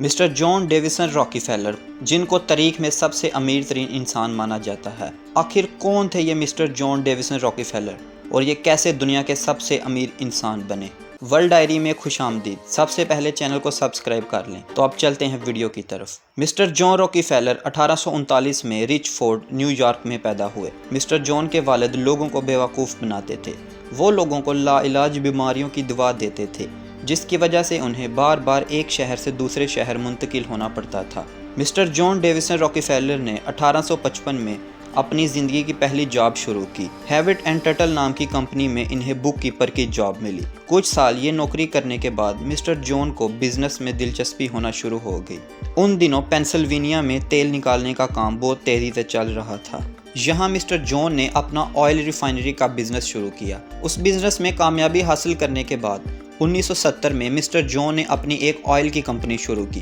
Mister جان ڈیویسن راکی فیلر، جن کو تاریخ میں سب سے امیر ترین انسان مانا جاتا ہے، آخر کون تھے یہ مسٹر جان ڈیویسن راکی فیلر اور یہ کیسے دنیا کے سب سے امیر انسان بنے؟ ورلڈ ڈائری میں خوش آمدید۔ سب سے پہلے چینل کو سبسکرائب کر لیں۔ تو اب چلتے ہیں ویڈیو کی طرف۔ مسٹر جان راکی فیلر 1839 میں رچ فورڈ، نیو یارک میں پیدا ہوئے۔ مسٹر جان کے والد لوگوں کو بیوقوف بناتے تھے۔ وہ لوگوں کو لا علاج بیماریوں کی دوا دیتے تھے، جس کی وجہ سے انہیں بار بار ایک شہر سے دوسرے شہر منتقل ہونا پڑتا تھا۔ مسٹر جان ڈیویسن راکی فیلر نے 1855 میں اپنی زندگی کی پہلی جاب شروع کی۔ ہیوٹ اینڈ ٹٹل نام کی کمپنی میں انہیں بک کیپر کی جاب ملی۔ کچھ سال یہ نوکری کرنے کے بعد مسٹر جان کو بزنس میں دلچسپی ہونا شروع ہو گئی۔ ان دنوں پینسلوینیا میں تیل نکالنے کا کام بہت تیزی سے چل رہا تھا۔ یہاں مسٹر جان نے اپنا آئل ریفائنری کا بزنس شروع کیا۔ اس بزنس میں کامیابی حاصل کرنے کے بعد 1970 میں مسٹر جان نے اپنی ایک آئل کی کمپنی شروع کی،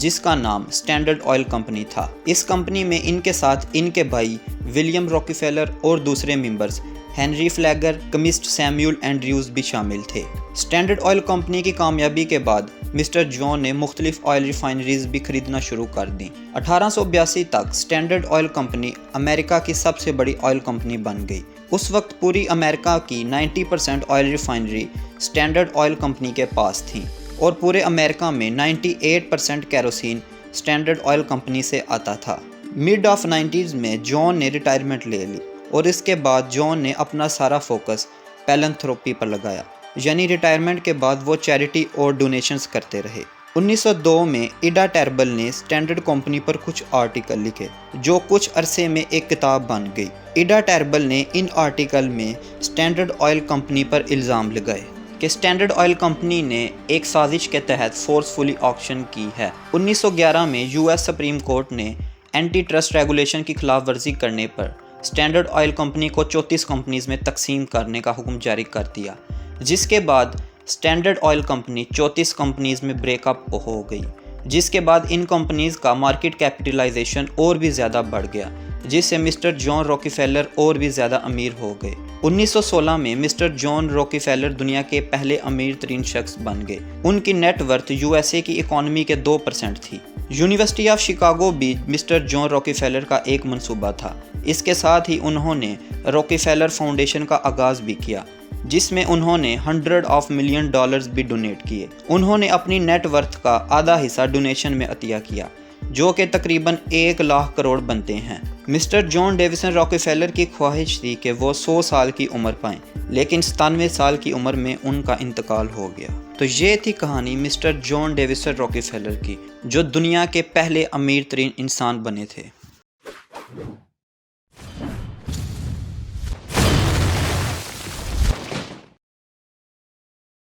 جس کا نام اسٹینڈرڈ آئل کمپنی تھا۔ اس کمپنی میں ان کے ساتھ ان کے بھائی ولیم راکی فیلر اور دوسرے members Henry Flagler, chemist Samuel Andrews بھی شامل تھے۔ اسٹینڈرڈ آئل کمپنی کی کامیابی کے بعد مسٹر جان نے مختلف آئل ریفائنریز بھی خریدنا شروع کر دیں۔ 1882 تک اسٹینڈرڈ آئل کمپنی امریکہ کی سب سے بڑی آئل کمپنی بن گئی۔ اس وقت پوری امریکہ کی 90% oil refinery standard oil company کے پاس تھیں، اور پورے امریکہ میں 98% کیروسین اسٹینڈرڈ آئل کمپنی سے آتا تھا۔ مڈ آف 90s میں جان نے ریٹائرمنٹ لے لی، اور اس کے بعد جان نے اپنا سارا فوکس پیلنتھروپی پر لگایا، یعنی ریٹائرمنٹ کے بعد وہ چیریٹی اور ڈونیشنز کرتے رہے۔ 1902 میں ایڈا ٹیربل نے اسٹینڈرڈ کمپنی پر کچھ آرٹیکل لکھے، جو کچھ عرصے میں ایک کتاب بن گئی۔ ایڈا ٹیربل نے ان آرٹیکل میں اسٹینڈرڈ آئل کمپنی پر الزام لگائے کہ اسٹینڈرڈ آئل کمپنی نے ایک سازش کے تحت فورسفلی آکشن کی ہے۔ 1911 میں US سپریم کورٹ نے اینٹی ٹرسٹ ریگولیشن کی خلاف ورزی کرنے پر اسٹینڈرڈ آئل کمپنی کو 34 کمپنیز میں تقسیم کرنے کا حکم جاری کر دیا، جس کے بعد اسٹینڈرڈ آئل کمپنی 34 کمپنیز میں بریک اپ ہو گئی، جس کے بعد ان کمپنیز کا مارکیٹ کیپٹلائزیشن اور بھی زیادہ بڑھ گیا، جس سے مسٹر جان راکی فیلر اور بھی زیادہ امیر ہو گئے۔ 1916 میں مسٹر جان راکی فیلر دنیا کے پہلے امیر ترین شخص بن گئے۔ ان کی نیٹ ورتھ USA کی اکانومی کے 2% تھی۔ یونیورسٹی آف شکاگو بھی مسٹر جان راکی فیلر کا ایک منصوبہ تھا۔ اس کے ساتھ ہی انہوں نے راکی فیلر فاؤنڈیشن کا آغاز بھی کیا، جس میں انہوں نے $100 ملین بھی ڈونیٹ کیے۔ انہوں نے اپنی نیٹ ورتھ کا آدھا حصہ ڈونیشن میں عطیہ کیا، جو کہ تقریباً 1 لاکھ کروڑ بنتے ہیں۔ مسٹر جان ڈیویسن راکی فیلر کی خواہش تھی کہ وہ 100 سال کی عمر پائیں، لیکن 97 سال کی عمر میں ان کا انتقال ہو گیا۔ تو یہ تھی کہانی مسٹر جان ڈیویسن راکی فیلر کی، جو دنیا کے پہلے امیر ترین انسان بنے تھے۔